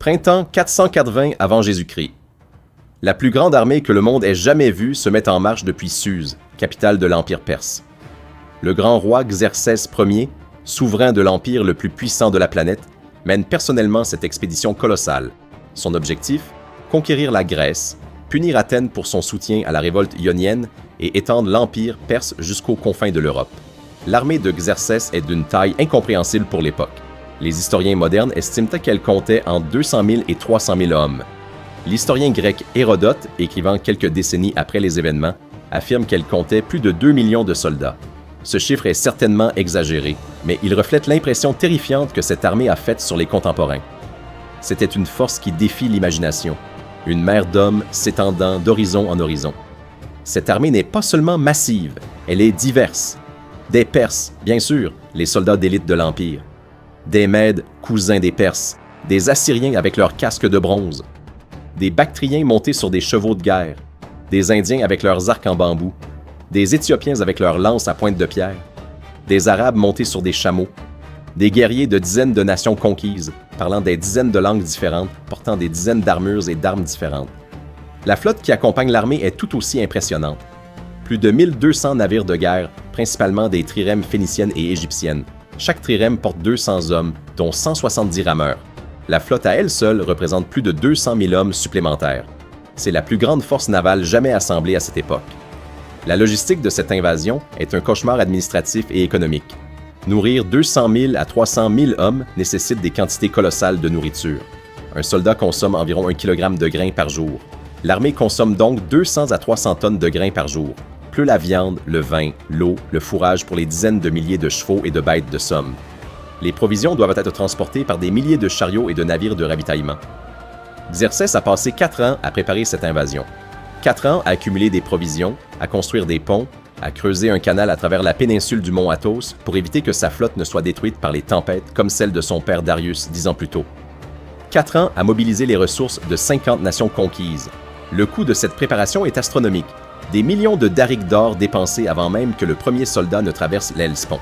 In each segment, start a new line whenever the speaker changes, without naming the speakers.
Printemps 480 avant Jésus-Christ. La plus grande armée que le monde ait jamais vue se met en marche depuis Suse, capitale de l'Empire perse. Le grand roi Xerxès Ier, souverain de l'empire le plus puissant de la planète, mène personnellement cette expédition colossale. Son objectif ? Conquérir la Grèce, punir Athènes pour son soutien à la révolte ionienne et étendre l'empire perse jusqu'aux confins de l'Europe. L'armée de Xerxès est d'une taille incompréhensible pour l'époque. Les historiens modernes estiment qu'elle comptait entre 200 000 et 300 000 hommes. L'historien grec Hérodote, écrivant quelques décennies après les événements, affirme qu'elle comptait plus de 2 millions de soldats. Ce chiffre est certainement exagéré, mais il reflète l'impression terrifiante que cette armée a faite sur les contemporains. C'était une force qui défie l'imagination, une mer d'hommes s'étendant d'horizon en horizon. Cette armée n'est pas seulement massive, elle est diverse. Des Perses, bien sûr, les soldats d'élite de l'Empire. Des Mèdes, cousins des Perses, des Assyriens avec leurs casques de bronze, des Bactriens montés sur des chevaux de guerre, des Indiens avec leurs arcs en bambou, des Éthiopiens avec leurs lances à pointe de pierre, des Arabes montés sur des chameaux, des guerriers de dizaines de nations conquises, parlant des dizaines de langues différentes, portant des dizaines d'armures et d'armes différentes. La flotte qui accompagne l'armée est tout aussi impressionnante. Plus de 1200 navires de guerre, principalement des trirèmes phéniciennes et égyptiennes. Chaque trirème porte 200 hommes, dont 170 rameurs. La flotte à elle seule représente plus de 200 000 hommes supplémentaires. C'est la plus grande force navale jamais assemblée à cette époque. La logistique de cette invasion est un cauchemar administratif et économique. Nourrir 200 000 à 300 000 hommes nécessite des quantités colossales de nourriture. Un soldat consomme environ 1 kg de grains par jour. L'armée consomme donc 200 à 300 tonnes de grains par jour, plus la viande, le vin, l'eau, le fourrage pour les dizaines de milliers de chevaux et de bêtes de somme. Les provisions doivent être transportées par des milliers de chariots et de navires de ravitaillement. Xerxès a passé 4 ans à préparer cette invasion. 4 ans à accumuler des provisions, à construire des ponts, à creuser un canal à travers la péninsule du mont Athos pour éviter que sa flotte ne soit détruite par les tempêtes comme celle de son père Darius 10 ans plus tôt. 4 ans à mobiliser les ressources de 50 nations conquises. Le coût de cette préparation est astronomique. Des millions de darics d'or dépensés avant même que le premier soldat ne traverse l'Hellespont.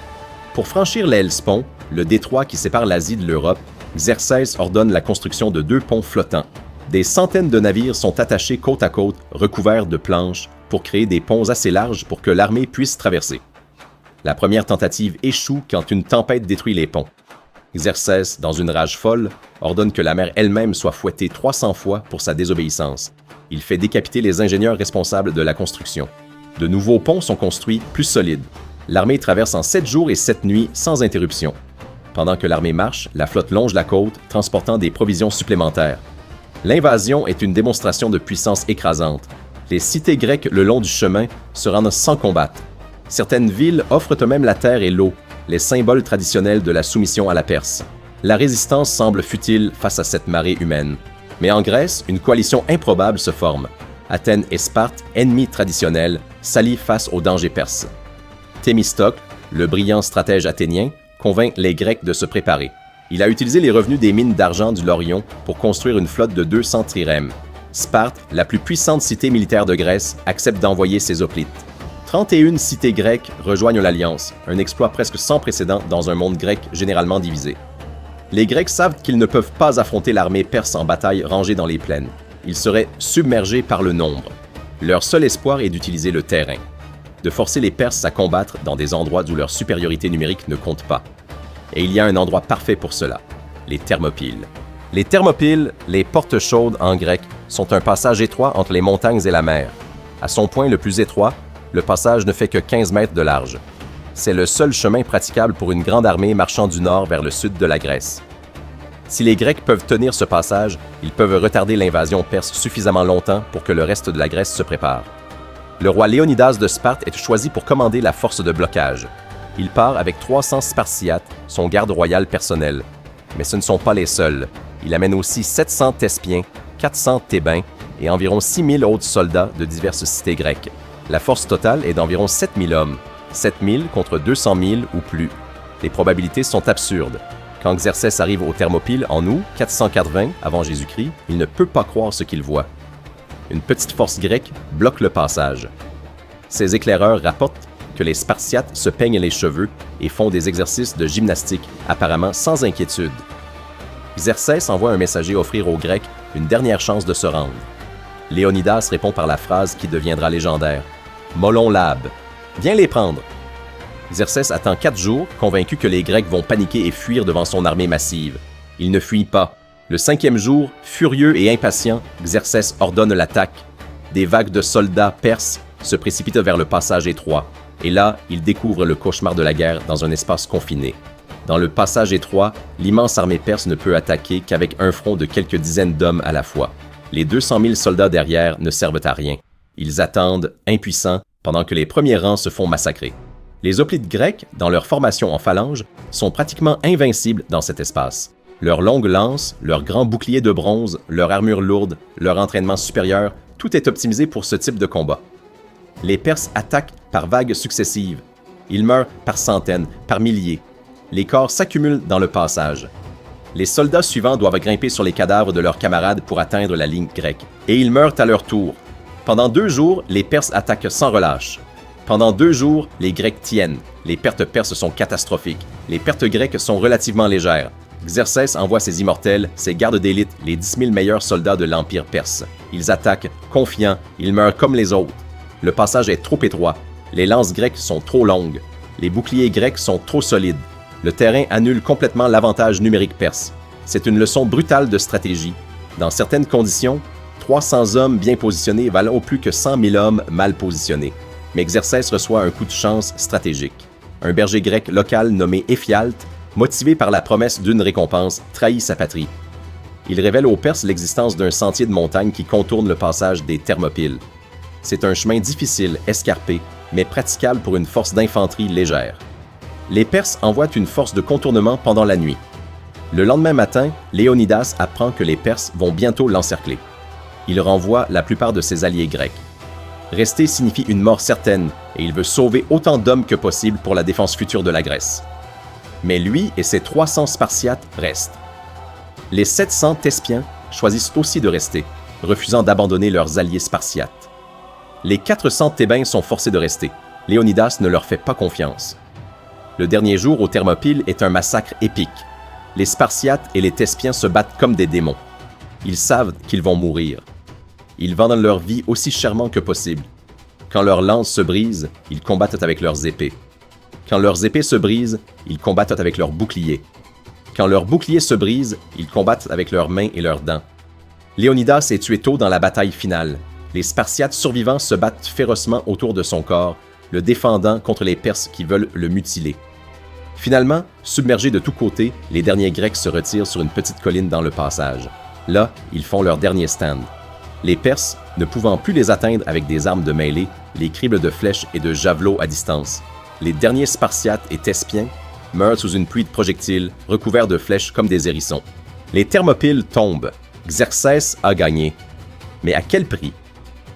Pour franchir l'Hellespont, le détroit qui sépare l'Asie de l'Europe, Xerxès ordonne la construction de 2 ponts flottants. Des centaines de navires sont attachés côte à côte, recouverts de planches, pour créer des ponts assez larges pour que l'armée puisse traverser. La première tentative échoue quand une tempête détruit les ponts. Xerxès, dans une rage folle, ordonne que la mer elle-même soit fouettée 300 fois pour sa désobéissance. Il fait décapiter les ingénieurs responsables de la construction. De nouveaux ponts sont construits, plus solides. L'armée traverse en 7 jours et 7 nuits sans interruption. Pendant que l'armée marche, la flotte longe la côte, transportant des provisions supplémentaires. L'invasion est une démonstration de puissance écrasante. Les cités grecques le long du chemin se rendent sans combattre. Certaines villes offrent eux-mêmes la terre et l'eau, les symboles traditionnels de la soumission à la Perse. La résistance semble futile face à cette marée humaine. Mais en Grèce, une coalition improbable se forme. Athènes et Sparte, ennemis traditionnels, s'allient face aux dangers perses. Thémistocle, le brillant stratège athénien, convainc les Grecs de se préparer. Il a utilisé les revenus des mines d'argent du Laurion pour construire une flotte de 200 trirèmes. Sparte, la plus puissante cité militaire de Grèce, accepte d'envoyer ses hoplites. 31 cités grecques rejoignent l'Alliance, un exploit presque sans précédent dans un monde grec généralement divisé. Les Grecs savent qu'ils ne peuvent pas affronter l'armée perse en bataille rangée dans les plaines. Ils seraient submergés par le nombre. Leur seul espoir est d'utiliser le terrain, de forcer les Perses à combattre dans des endroits où leur supériorité numérique ne compte pas. Et il y a un endroit parfait pour cela, les Thermopyles. Les Thermopyles, les portes chaudes en grec, sont un passage étroit entre les montagnes et la mer. À son point le plus étroit, le passage ne fait que 15 mètres de large. C'est le seul chemin praticable pour une grande armée marchant du nord vers le sud de la Grèce. Si les Grecs peuvent tenir ce passage, ils peuvent retarder l'invasion perse suffisamment longtemps pour que le reste de la Grèce se prépare. Le roi Léonidas de Sparte est choisi pour commander la force de blocage. Il part avec 300 Spartiates, son garde royal personnel. Mais ce ne sont pas les seuls. Il amène aussi 700 Thespiens, 400 Thébains et environ 6000 autres soldats de diverses cités grecques. La force totale est d'environ 7000 hommes. 7000 contre 200 000 ou plus. Les probabilités sont absurdes. Quand Xerxès arrive aux Thermopyles en août 480 avant Jésus-Christ, il ne peut pas croire ce qu'il voit. Une petite force grecque bloque le passage. Ces éclaireurs rapportent que les Spartiates se peignent les cheveux et font des exercices de gymnastique, apparemment sans inquiétude. Xerxès envoie un messager offrir aux Grecs une dernière chance de se rendre. Léonidas répond par la phrase qui deviendra légendaire. « Molon Lab, viens les prendre !» Xerxès attend 4 jours, convaincu que les Grecs vont paniquer et fuir devant son armée massive. Ils ne fuient pas. Le 5e jour, furieux et impatient, Xerxès ordonne l'attaque. Des vagues de soldats perses se précipitent vers le passage étroit. Et là, il découvre le cauchemar de la guerre dans un espace confiné. Dans le passage étroit, l'immense armée perse ne peut attaquer qu'avec un front de quelques dizaines d'hommes à la fois. Les 200 000 soldats derrière ne servent à rien. Ils attendent, impuissants, pendant que les premiers rangs se font massacrer. Les hoplites grecs, dans leur formation en phalange, sont pratiquement invincibles dans cet espace. Leurs longues lances, leurs grands boucliers de bronze, leur armure lourde, leur entraînement supérieur, tout est optimisé pour ce type de combat. Les Perses attaquent par vagues successives. Ils meurent par centaines, par milliers. Les corps s'accumulent dans le passage. Les soldats suivants doivent grimper sur les cadavres de leurs camarades pour atteindre la ligne grecque. Et ils meurent à leur tour. Pendant 2 jours, les Perses attaquent sans relâche. Pendant 2 jours, les Grecs tiennent. Les pertes perses sont catastrophiques. Les pertes grecques sont relativement légères. Xerxès envoie ses immortels, ses gardes d'élite, les 10 000 meilleurs soldats de l'Empire perse. Ils attaquent, confiants, ils meurent comme les autres. Le passage est trop étroit. Les lances grecques sont trop longues. Les boucliers grecs sont trop solides. Le terrain annule complètement l'avantage numérique perse. C'est une leçon brutale de stratégie. Dans certaines conditions, 300 hommes bien positionnés valent au plus que 100 000 hommes mal positionnés. Mais Xerxès reçoit un coup de chance stratégique. Un berger grec local nommé Éphialte, motivé par la promesse d'une récompense, trahit sa patrie. Il révèle aux Perses l'existence d'un sentier de montagne qui contourne le passage des Thermopyles. C'est un chemin difficile, escarpé, mais praticable pour une force d'infanterie légère. Les Perses envoient une force de contournement pendant la nuit. Le lendemain matin, Léonidas apprend que les Perses vont bientôt l'encercler. Il renvoie la plupart de ses alliés grecs. Rester signifie une mort certaine, et il veut sauver autant d'hommes que possible pour la défense future de la Grèce. Mais lui et ses 300 Spartiates restent. Les 700 Thespiens choisissent aussi de rester, refusant d'abandonner leurs alliés Spartiates. Les 400 Thébains sont forcés de rester. Léonidas ne leur fait pas confiance. Le dernier jour aux Thermopyles est un massacre épique. Les Spartiates et les Thespiens se battent comme des démons. Ils savent qu'ils vont mourir. Ils vendent leur vie aussi chèrement que possible. Quand leurs lances se brisent, ils combattent avec leurs épées. Quand leurs épées se brisent, ils combattent avec leurs boucliers. Quand leurs boucliers se brisent, ils combattent avec leurs mains et leurs dents. Léonidas est tué tôt dans la bataille finale. Les Spartiates survivants se battent férocement autour de son corps, le défendant contre les Perses qui veulent le mutiler. Finalement, submergés de tous côtés, les derniers Grecs se retirent sur une petite colline dans le passage. Là, ils font leur dernier stand. Les Perses, ne pouvant plus les atteindre avec des armes de mêlée, les criblent de flèches et de javelots à distance. Les derniers Spartiates et Thespiens meurent sous une pluie de projectiles, recouverts de flèches comme des hérissons. Les Thermopyles tombent. Xerxès a gagné. Mais à quel prix?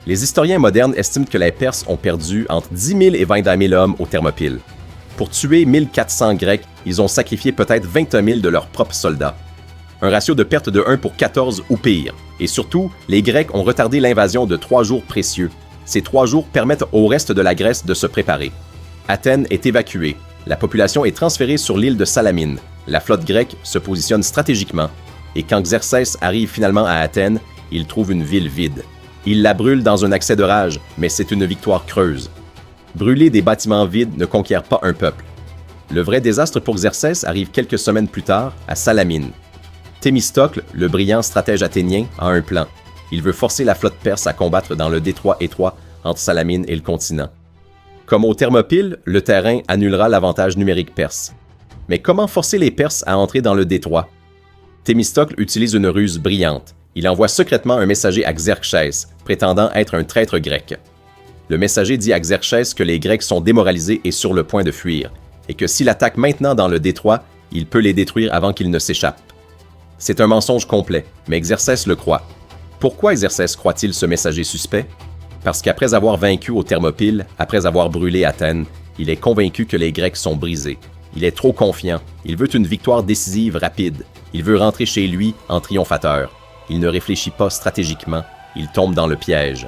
Les historiens modernes estiment que les Perses ont perdu entre 10 000 et 22 000 hommes aux Thermopyles. Pour tuer 1400 Grecs, ils ont sacrifié peut-être 21 000 de leurs propres soldats. Un ratio de perte de 1 pour 14 ou pire. Et surtout, les Grecs ont retardé l'invasion de 3 jours précieux. Ces 3 jours permettent au reste de la Grèce de se préparer. Athènes est évacuée. La population est transférée sur l'île de Salamine. La flotte grecque se positionne stratégiquement. Et quand Xerxès arrive finalement à Athènes, il trouve une ville vide. Il la brûle dans un accès de rage, mais c'est une victoire creuse. Brûler des bâtiments vides ne conquiert pas un peuple. Le vrai désastre pour Xerxès arrive quelques semaines plus tard, à Salamine. Thémistocle, le brillant stratège athénien, a un plan. Il veut forcer la flotte perse à combattre dans le détroit étroit entre Salamine et le continent. Comme aux Thermopyles, le terrain annulera l'avantage numérique perse. Mais comment forcer les Perses à entrer dans le détroit? Thémistocle utilise une ruse brillante. Il envoie secrètement un messager à Xerxès, prétendant être un traître grec. Le messager dit à Xerxès que les Grecs sont démoralisés et sur le point de fuir, et que s'il attaque maintenant dans le détroit, il peut les détruire avant qu'ils ne s'échappent. C'est un mensonge complet, mais Xerxès le croit. Pourquoi Xerxès croit-il ce messager suspect? Parce qu'après avoir vaincu aux Thermopyles, après avoir brûlé Athènes, il est convaincu que les Grecs sont brisés. Il est trop confiant, il veut une victoire décisive rapide, il veut rentrer chez lui en triomphateur. Il ne réfléchit pas stratégiquement, il tombe dans le piège.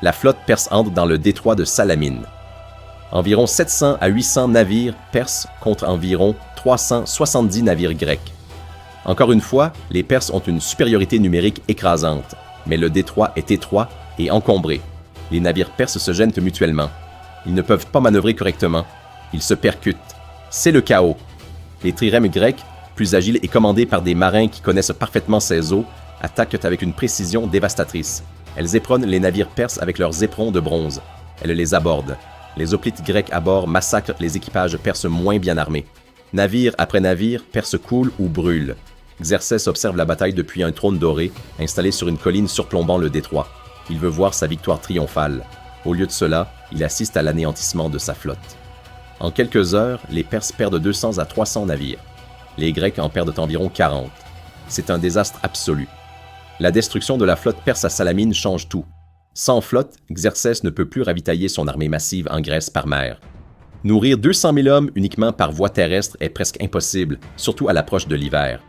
La flotte perse entre dans le détroit de Salamine. Environ 700 à 800 navires perses contre environ 370 navires grecs. Encore une fois, les Perses ont une supériorité numérique écrasante, mais le détroit est étroit et encombré. Les navires perses se gênent mutuellement. Ils ne peuvent pas manœuvrer correctement. Ils se percutent. C'est le chaos. Les trirèmes grecs, plus agiles et commandés par des marins qui connaissent parfaitement ces eaux, attaquent avec une précision dévastatrice. Elles éperonnent les navires perses avec leurs éperons de bronze. Elles les abordent. Les hoplites grecs à bord massacrent les équipages perses moins bien armés. Navire après navire, Perses coulent ou brûlent. Xerxès observe la bataille depuis un trône doré, installé sur une colline surplombant le détroit. Il veut voir sa victoire triomphale. Au lieu de cela, il assiste à l'anéantissement de sa flotte. En quelques heures, les Perses perdent 200 à 300 navires. Les Grecs en perdent environ 40. C'est un désastre absolu. La destruction de la flotte perse à Salamine change tout. Sans flotte, Xerxès ne peut plus ravitailler son armée massive en Grèce par mer. Nourrir 200 000 hommes uniquement par voie terrestre est presque impossible, surtout à l'approche de l'hiver.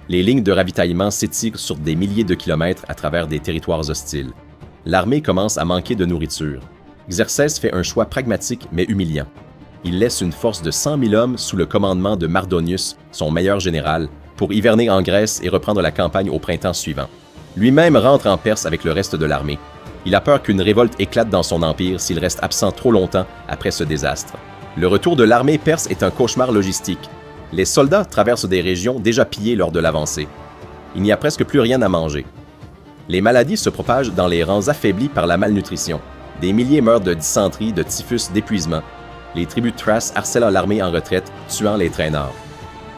Les lignes de ravitaillement s'étirent sur des milliers de kilomètres à travers des territoires hostiles. L'armée commence à manquer de nourriture. Xerxès fait un choix pragmatique mais humiliant. Il laisse une force de 100 000 hommes sous le commandement de Mardonius, son meilleur général, pour hiverner en Grèce et reprendre la campagne au printemps suivant. Lui-même rentre en Perse avec le reste de l'armée. Il a peur qu'une révolte éclate dans son empire s'il reste absent trop longtemps après ce désastre. Le retour de l'armée perse est un cauchemar logistique. Les soldats traversent des régions déjà pillées lors de l'avancée. Il n'y a presque plus rien à manger. Les maladies se propagent dans les rangs affaiblis par la malnutrition. Des milliers meurent de dysenterie, de typhus, d'épuisement. Les tribus de Thrace harcèlent l'armée en retraite, tuant les traîneurs.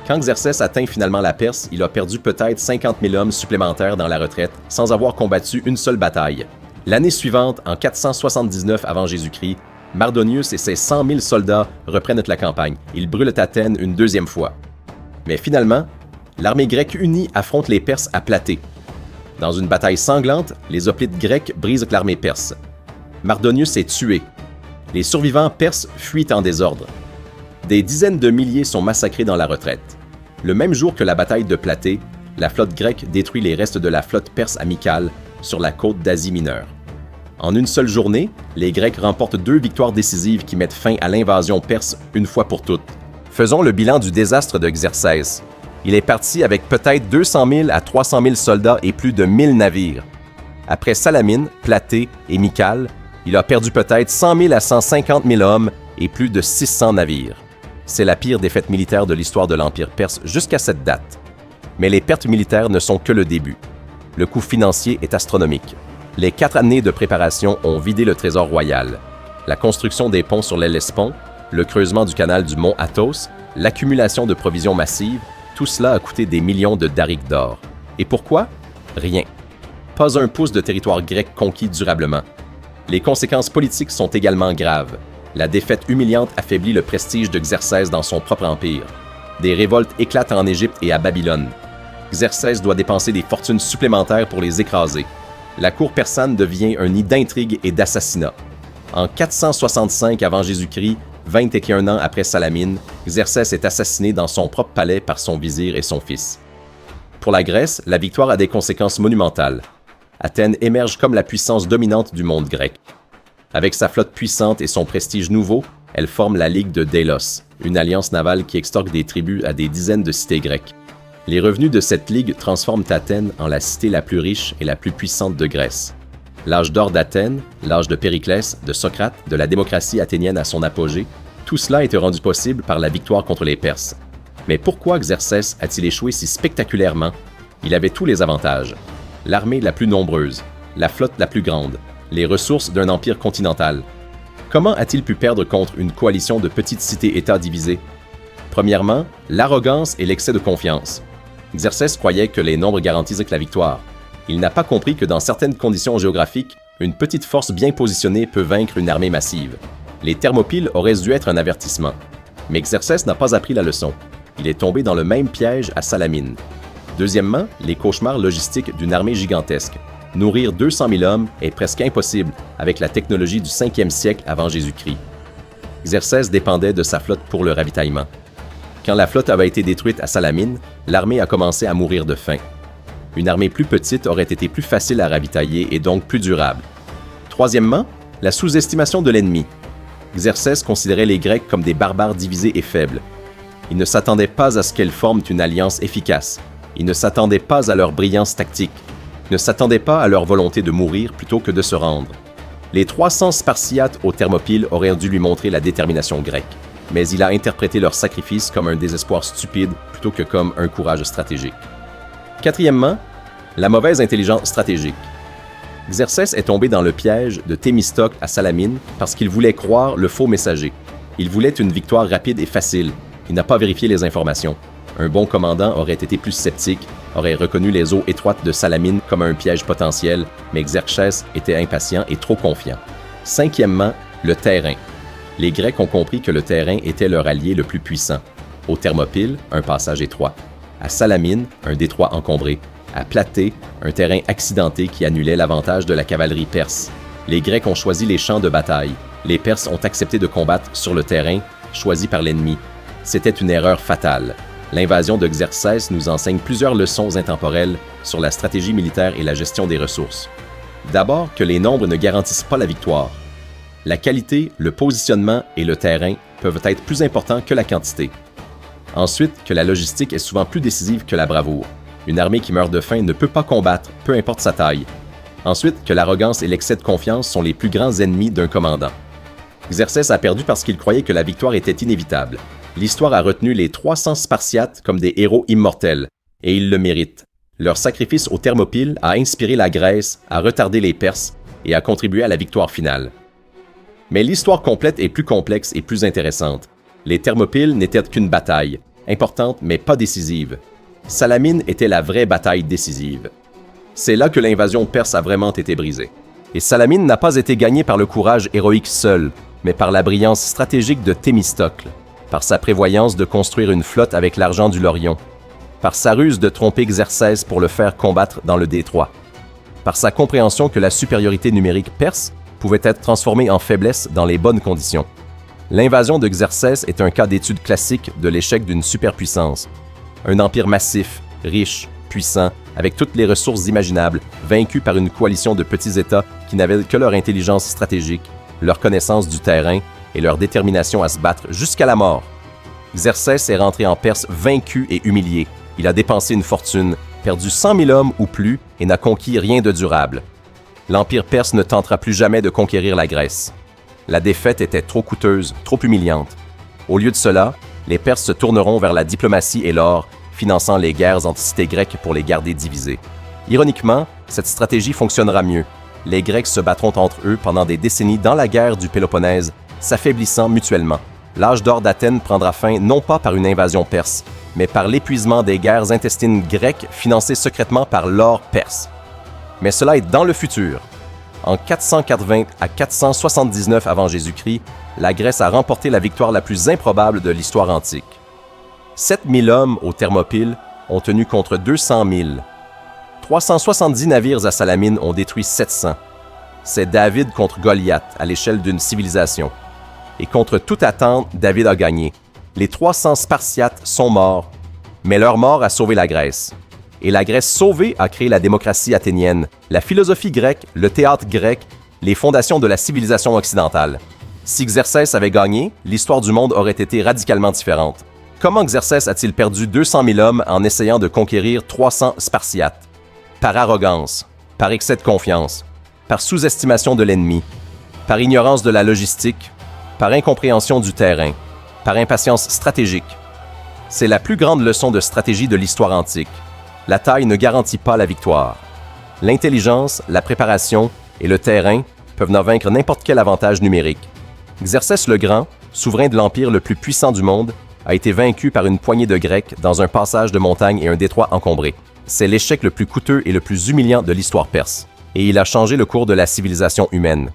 Quand Xerxès atteint finalement la Perse, il a perdu peut-être 50 000 hommes supplémentaires dans la retraite, sans avoir combattu une seule bataille. L'année suivante, en 479 avant Jésus-Christ, Mardonius et ses 100 000 soldats reprennent la campagne. Ils brûlent Athènes une deuxième fois. Mais finalement, l'armée grecque unie affronte les Perses à Platée. Dans une bataille sanglante, les hoplites grecs brisent l'armée perse. Mardonius est tué. Les survivants perses fuient en désordre. Des dizaines de milliers sont massacrés dans la retraite. Le même jour que la bataille de Platée, la flotte grecque détruit les restes de la flotte perse à Mycale, sur la côte d'Asie mineure. En une seule journée, les Grecs remportent 2 victoires décisives qui mettent fin à l'invasion perse une fois pour toutes. Faisons le bilan du désastre de Xerxès. Il est parti avec peut-être 200 000 à 300 000 soldats et plus de 1000 navires. Après Salamine, Platée et Mycale, il a perdu peut-être 100 000 à 150 000 hommes et plus de 600 navires. C'est la pire défaite militaire de l'histoire de l'Empire perse jusqu'à cette date. Mais les pertes militaires ne sont que le début. Le coût financier est astronomique. Les 4 années de préparation ont vidé le trésor royal. La construction des ponts sur l'Hellespont, le creusement du canal du mont Athos, l'accumulation de provisions massives, tout cela a coûté des millions de darics d'or. Et pourquoi? Rien. Pas un pouce de territoire grec conquis durablement. Les conséquences politiques sont également graves. La défaite humiliante affaiblit le prestige de Xerxès dans son propre empire. Des révoltes éclatent en Égypte et à Babylone. Xerxès doit dépenser des fortunes supplémentaires pour les écraser. La cour persane devient un nid d'intrigues et d'assassinats. En 465 avant Jésus-Christ, 21 ans après Salamine, Xerxès est assassiné dans son propre palais par son vizir et son fils. Pour la Grèce, la victoire a des conséquences monumentales. Athènes émerge comme la puissance dominante du monde grec. Avec sa flotte puissante et son prestige nouveau, elle forme la Ligue de Délos, une alliance navale qui extorque des tribus à des dizaines de cités grecques. Les revenus de cette ligue transforment Athènes en la cité la plus riche et la plus puissante de Grèce. L'âge d'or d'Athènes, l'âge de Périclès, de Socrate, de la démocratie athénienne à son apogée, tout cela a été rendu possible par la victoire contre les Perses. Mais pourquoi Xerxès a-t-il échoué si spectaculairement? Il avait tous les avantages. L'armée la plus nombreuse, la flotte la plus grande, les ressources d'un empire continental. Comment a-t-il pu perdre contre une coalition de petites cités-États divisées? Premièrement, l'arrogance et l'excès de confiance. Xerxès croyait que les nombres garantissaient la victoire. Il n'a pas compris que dans certaines conditions géographiques, une petite force bien positionnée peut vaincre une armée massive. Les Thermopyles auraient dû être un avertissement. Mais Xerxès n'a pas appris la leçon. Il est tombé dans le même piège à Salamine. Deuxièmement, les cauchemars logistiques d'une armée gigantesque. Nourrir 200 000 hommes est presque impossible avec la technologie du 5e siècle avant Jésus-Christ. Xerxès dépendait de sa flotte pour le ravitaillement. Quand la flotte avait été détruite à Salamine, l'armée a commencé à mourir de faim. Une armée plus petite aurait été plus facile à ravitailler et donc plus durable. Troisièmement, la sous-estimation de l'ennemi. Xerxès considérait les Grecs comme des barbares divisés et faibles. Il ne s'attendait pas à ce qu'elles forment une alliance efficace. Il ne s'attendait pas à leur brillance tactique, ne s'attendait pas à leur volonté de mourir plutôt que de se rendre. Les 300 Spartiates aux Thermopyles auraient dû lui montrer la détermination grecque, mais il a interprété leur sacrifice comme un désespoir stupide plutôt que comme un courage stratégique. Quatrièmement, la mauvaise intelligence stratégique. Xerxès est tombé dans le piège de Thémistocle à Salamine parce qu'il voulait croire le faux messager. Il voulait une victoire rapide et facile. Il n'a pas vérifié les informations. Un bon commandant aurait été plus sceptique, aurait reconnu les eaux étroites de Salamine comme un piège potentiel, mais Xerxès était impatient et trop confiant. Cinquièmement, le terrain. Les Grecs ont compris que le terrain était leur allié le plus puissant. Aux Thermopyles, un passage étroit. À Salamine, un détroit encombré. À Platée, un terrain accidenté qui annulait l'avantage de la cavalerie perse. Les Grecs ont choisi les champs de bataille. Les Perses ont accepté de combattre sur le terrain choisi par l'ennemi. C'était une erreur fatale. L'invasion de Xerxès nous enseigne plusieurs leçons intemporelles sur la stratégie militaire et la gestion des ressources. D'abord, que les nombres ne garantissent pas la victoire. La qualité, le positionnement et le terrain peuvent être plus importants que la quantité. Ensuite, que la logistique est souvent plus décisive que la bravoure. Une armée qui meurt de faim ne peut pas combattre, peu importe sa taille. Ensuite, que l'arrogance et l'excès de confiance sont les plus grands ennemis d'un commandant. Xerxès a perdu parce qu'il croyait que la victoire était inévitable. L'histoire a retenu les 300 Spartiates comme des héros immortels, et ils le méritent. Leur sacrifice aux Thermopyles a inspiré la Grèce à retarder les Perses et a contribué à la victoire finale. Mais l'histoire complète est plus complexe et plus intéressante. Les Thermopyles n'étaient qu'une bataille, importante mais pas décisive. Salamine était la vraie bataille décisive. C'est là que l'invasion perse a vraiment été brisée. Et Salamine n'a pas été gagnée par le courage héroïque seul, mais par la brillance stratégique de Thémistocle, par sa prévoyance de construire une flotte avec l'argent du Laurion, par sa ruse de tromper Xerxès pour le faire combattre dans le détroit, par sa compréhension que la supériorité numérique perse pouvait être transformée en faiblesse dans les bonnes conditions. L'invasion de Xerxès est un cas d'étude classique de l'échec d'une superpuissance. Un empire massif, riche, puissant, avec toutes les ressources imaginables, vaincu par une coalition de petits États qui n'avaient que leur intelligence stratégique, leur connaissance du terrain et leur détermination à se battre jusqu'à la mort. Xerxès est rentré en Perse vaincu et humilié. Il a dépensé une fortune, perdu 100 000 hommes ou plus et n'a conquis rien de durable. L'Empire perse ne tentera plus jamais de conquérir la Grèce. La défaite était trop coûteuse, trop humiliante. Au lieu de cela, les Perses se tourneront vers la diplomatie et l'or, finançant les guerres entre cités grecques pour les garder divisées. Ironiquement, cette stratégie fonctionnera mieux. Les Grecs se battront entre eux pendant des décennies dans la guerre du Péloponnèse, s'affaiblissant mutuellement. L'âge d'or d'Athènes prendra fin non pas par une invasion perse, mais par l'épuisement des guerres intestines grecques financées secrètement par l'or perse. Mais cela est dans le futur. En 480 à 479 avant Jésus-Christ, la Grèce a remporté la victoire la plus improbable de l'histoire antique. 7000 hommes aux Thermopyles ont tenu contre 200 000. 370 navires à Salamine ont détruit 700. C'est David contre Goliath à l'échelle d'une civilisation. Et contre toute attente, David a gagné. Les 300 Spartiates sont morts, mais leur mort a sauvé la Grèce. Et la Grèce sauvée a créé la démocratie athénienne, la philosophie grecque, le théâtre grec, les fondations de la civilisation occidentale. Si Xerxès avait gagné, l'histoire du monde aurait été radicalement différente. Comment Xerxès a-t-il perdu 200 000 hommes en essayant de conquérir 300 Spartiates? Par arrogance, par excès de confiance, par sous-estimation de l'ennemi, par ignorance de la logistique, par incompréhension du terrain, par impatience stratégique. C'est la plus grande leçon de stratégie de l'histoire antique. La taille ne garantit pas la victoire. L'intelligence, la préparation et le terrain peuvent en vaincre n'importe quel avantage numérique. Xerxès le Grand, souverain de l'empire le plus puissant du monde, a été vaincu par une poignée de Grecs dans un passage de montagne et un détroit encombré. C'est l'échec le plus coûteux et le plus humiliant de l'histoire perse. Et il a changé le cours de la civilisation humaine.